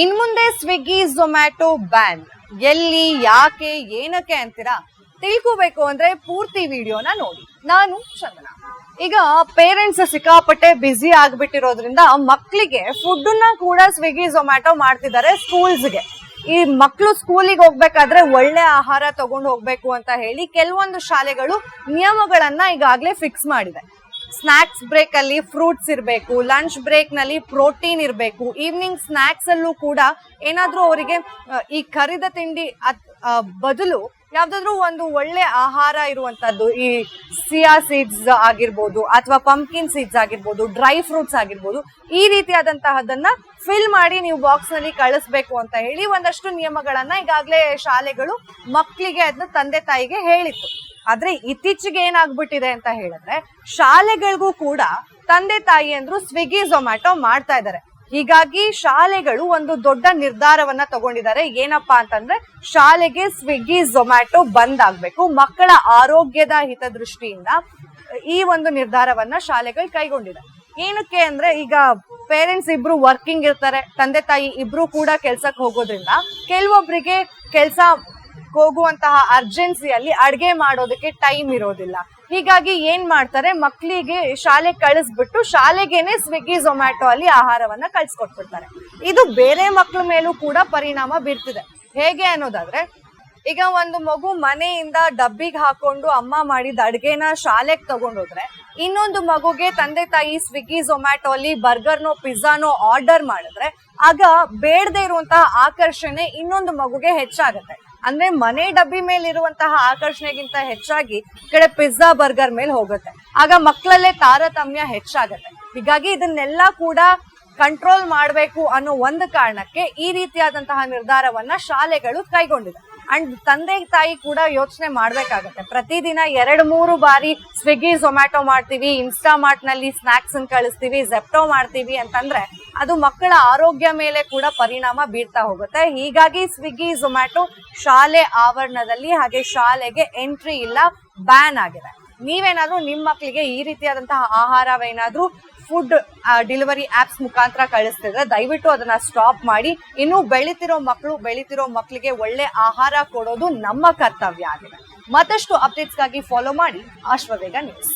ಇನ್ ಮುಂದೆ Swiggy Zomato ban ಎಲ್ಲಿ ಯಾಕೆ ಏನಕ್ಕೆ ಅಂತೀರಾ ತಿಳ್ಕೋಬೇಕು ಅಂದ್ರೆ ಪೂರ್ತಿ ವಿಡಿಯೋನ ನೋಡಿ. ನಾನು ಚಂದನ. ಈಗ ಪೇರೆಂಟ್ಸ್ ಸಿಕ್ಕಾಪಟ್ಟೆ ಬ್ಯುಸಿ ಆಗ್ಬಿಟ್ಟಿರೋದ್ರಿಂದ ಮಕ್ಕಳಿಗೆ ಫುಡ್ ನ ಕೂಡ ಸ್ವಿಗ್ಗಿ ಝೊಮ್ಯಾಟೊ ಮಾಡ್ತಿದ್ದಾರೆ ಸ್ಕೂಲ್ಸ್ಗೆ. ಈ ಮಕ್ಕಳು ಸ್ಕೂಲಿಗೆ ಹೋಗ್ಬೇಕಾದ್ರೆ ಒಳ್ಳೆ ಆಹಾರ ತಗೊಂಡು ಹೋಗ್ಬೇಕು ಅಂತ ಹೇಳಿ ಕೆಲವೊಂದು ಶಾಲೆಗಳು ನಿಯಮಗಳನ್ನ ಈಗಾಗ್ಲೇ ಫಿಕ್ಸ್ ಮಾಡಿದೆ. ಸ್ನಾಕ್ಸ್ ಬ್ರೇಕ್ ಅಲ್ಲಿ ಫ್ರೂಟ್ಸ್ ಇರಬೇಕು, ಲಂಚ್ ಬ್ರೇಕ್ ನಲ್ಲಿ ಪ್ರೋಟೀನ್ ಇರಬೇಕು, ಈವ್ನಿಂಗ್ ಸ್ನಾಕ್ಸ್ ಅಲ್ಲೂ ಕೂಡ ಏನಾದ್ರೂ ಅವರಿಗೆ ಈ ಕರಿದ ತಿಂಡಿ ಬದಲು ಯಾವ್ದಾದ್ರು ಒಂದು ಒಳ್ಳೆ ಆಹಾರ ಇರುವಂತದ್ದು, ಈ ಸಿಯಾ ಸೀಡ್ಸ್ ಆಗಿರ್ಬೋದು ಅಥವಾ ಪಂಪ್ಕಿನ್ ಸೀಡ್ಸ್ ಆಗಿರ್ಬೋದು, ಡ್ರೈ ಫ್ರೂಟ್ಸ್ ಆಗಿರ್ಬೋದು, ಈ ರೀತಿಯಾದಂತಹದನ್ನ ಫಿಲ್ ಮಾಡಿ ನೀವು ಬಾಕ್ಸ್ ನಲ್ಲಿ ಕಳಿಸ್ಬೇಕು ಅಂತ ಹೇಳಿ ಒಂದಷ್ಟು ನಿಯಮಗಳನ್ನ ಈಗಾಗಲೇ ಶಾಲೆಗಳು ಮಕ್ಕಳಿಗೆ ಅದನ್ನ ತಂದೆ ತಾಯಿಗೆ ಹೇಳಿತ್ತು. ಆದ್ರೆ ಇತ್ತೀಚೆಗೆ ಏನಾಗ್ಬಿಟ್ಟಿದೆ ಅಂತ ಹೇಳಿದ್ರೆ ಶಾಲೆಗಳಿಗೂ ಕೂಡ ತಂದೆ ತಾಯಿ ಅಂದ್ರು ಸ್ವಿಗ್ಗಿ ಝೊಮ್ಯಾಟೊ ಮಾಡ್ತಾ ಇದ್ದಾರೆ. ಹೀಗಾಗಿ ಶಾಲೆಗಳು ಒಂದು ದೊಡ್ಡ ನಿರ್ಧಾರವನ್ನ ತಗೊಂಡಿದ್ದಾರೆ. ಏನಪ್ಪಾ ಅಂತಂದ್ರೆ ಶಾಲೆಗೆ ಸ್ವಿಗ್ಗಿ ಝೊಮ್ಯಾಟೊ ಬಂದ್ ಆಗ್ಬೇಕು. ಮಕ್ಕಳ ಆರೋಗ್ಯದ ಹಿತದೃಷ್ಟಿಯಿಂದ ಈ ಒಂದು ನಿರ್ಧಾರವನ್ನ ಶಾಲೆಗಳು ಕೈಗೊಂಡಿದೆ. ಏನಕ್ಕೆ ಅಂದ್ರೆ ಈಗ ಪೇರೆಂಟ್ಸ್ ಇಬ್ರು ವರ್ಕಿಂಗ್ ಇರ್ತಾರೆ, ತಂದೆ ತಾಯಿ ಇಬ್ರು ಕೂಡ ಕೆಲ್ಸಕ್ಕೆ ಹೋಗೋದ್ರಿಂದ ಕೆಲವೊಬ್ಬರಿಗೆ ಕೆಲ್ಸ ಹೋಗುವಂತಹ ಅರ್ಜೆನ್ಸಿಯಲ್ಲಿ ಅಡ್ಗೆ ಮಾಡೋದಕ್ಕೆ ಟೈಮ್ ಇರೋದಿಲ್ಲ. ಹೀಗಾಗಿ ಏನ್ ಮಾಡ್ತಾರೆ, ಮಕ್ಕಳಿಗೆ ಶಾಲೆ ಕಳಿಸ್ಬಿಟ್ಟು ಶಾಲೆಗೇನೆ ಸ್ವಿಗ್ಗಿ ಝೊಮ್ಯಾಟೊ ಅಲ್ಲಿ ಆಹಾರವನ್ನ ಕಳ್ಸಿಕೊಟ್ಬಿಡ್ತಾರೆ. ಇದು ಬೇರೆ ಮಕ್ಕಳ ಮೇಲೂ ಕೂಡ ಪರಿಣಾಮ ಬೀರ್ತಿದೆ. ಹೇಗೆ ಅನ್ನೋದಾದ್ರೆ, ಈಗ ಒಂದು ಮಗು ಮನೆಯಿಂದ ಡಬ್ಬಿಗೆ ಹಾಕೊಂಡು ಅಮ್ಮ ಮಾಡಿದ ಅಡ್ಗೆನ ಶಾಲೆಗೆ ತಗೊಂಡೋದ್ರೆ ಇನ್ನೊಂದು ಮಗುಗೆ ತಂದೆ ತಾಯಿ ಸ್ವಿಗ್ಗಿ ಝೊಮ್ಯಾಟೊ ಅಲ್ಲಿ ಬರ್ಗರ್ನೋ ಪಿಜ್ಜಾನೋ ಆರ್ಡರ್ ಮಾಡಿದ್ರೆ ಆಗ ಬೇಡದೆ ಇರುವಂತಹ ಆಕರ್ಷಣೆ ಇನ್ನೊಂದು ಮಗುಗೆ ಹೆಚ್ಚಾಗತ್ತೆ. ಅಂದ್ರೆ ಮನೆ ಡಬ್ಬಿ ಮೇಲೆ ಇರುವಂತಹ ಆಕರ್ಷಣೆಗಿಂತ ಹೆಚ್ಚಾಗಿ ಕಡೆ ಪಿಜ್ಜಾ ಬರ್ಗರ್ ಮೇಲೆ ಹೋಗುತ್ತೆ. ಆಗ ಮಕ್ಕಳಲ್ಲೇ ತಾರತಮ್ಯ ಹೆಚ್ಚಾಗತ್ತೆ. ಹೀಗಾಗಿ ಇದನ್ನೆಲ್ಲ ಕೂಡ ಕಂಟ್ರೋಲ್ ಮಾಡಬೇಕು ಅನ್ನೋ ಒಂದು ಕಾರಣಕ್ಕೆ ಈ ರೀತಿಯಾದಂತಹ ನಿರ್ಧಾರವನ್ನ ಶಾಲೆಗಳು ಕೈಗೊಂಡಿದೆ. ಅಂಡ್ ತಂದೆ ತಾಯಿ ಕೂಡ ಯೋಚನೆ ಮಾಡ್ಬೇಕಾಗತ್ತೆ. ಪ್ರತಿದಿನ 2-3 ಬಾರಿ ಸ್ವಿಗ್ಗಿ ಝೊಮ್ಯಾಟೊ ಮಾಡ್ತೀವಿ, ಇನ್ಸ್ಟಾಮಾರ್ಟ್ ನಲ್ಲಿ ಸ್ನಾಕ್ಸ್ ಅನ್ನು ಕಳಿಸ್ತೀವಿ, ಜೆಪ್ಟೋ ಮಾಡ್ತೀವಿ ಅಂತಂದ್ರೆ ಅದು ಮಕ್ಕಳ ಆರೋಗ್ಯ ಮೇಲೆ ಕೂಡ ಪರಿಣಾಮ ಬೀರ್ತಾ ಹೋಗುತ್ತೆ. ಹೀಗಾಗಿ ಸ್ವಿಗ್ಗಿ ಝೊಮ್ಯಾಟೊ ಶಾಲೆ ಆವರಣದಲ್ಲಿ ಹಾಗೆ ಶಾಲೆಗೆ ಎಂಟ್ರಿ ಇಲ್ಲ, ಬ್ಯಾನ್ ಆಗಿದೆ. ನೀವೇನಾದ್ರೂ ನಿಮ್ಮ ಮಕ್ಕಳಿಗೆ ಈ ರೀತಿಯಾದಂತಹ ಆಹಾರವೇನಾದ್ರೂ ಫುಡ್ ಡೆಲಿವರಿ ಆಪ್ಸ್ ಮುಖಾಂತರ ಕಳಿಸ್ತಿದ್ರೆ ದಯವಿಟ್ಟು ಅದನ್ನ ಸ್ಟಾಪ್ ಮಾಡಿ. ಇನ್ನು ಬೆಳಿತಿರೋ ಮಕ್ಕಳಿಗೆ ಒಳ್ಳೆ ಆಹಾರ ಕೊಡೋದು ನಮ್ಮ ಕರ್ತವ್ಯ ಆಗಿದೆ. ಮತ್ತಷ್ಟು ಅಪ್ಡೇಟ್ಸ್ಗಾಗಿ ಫಾಲೋ ಮಾಡಿ ಅಶ್ವವೇಗ ನ್ಯೂಸ್.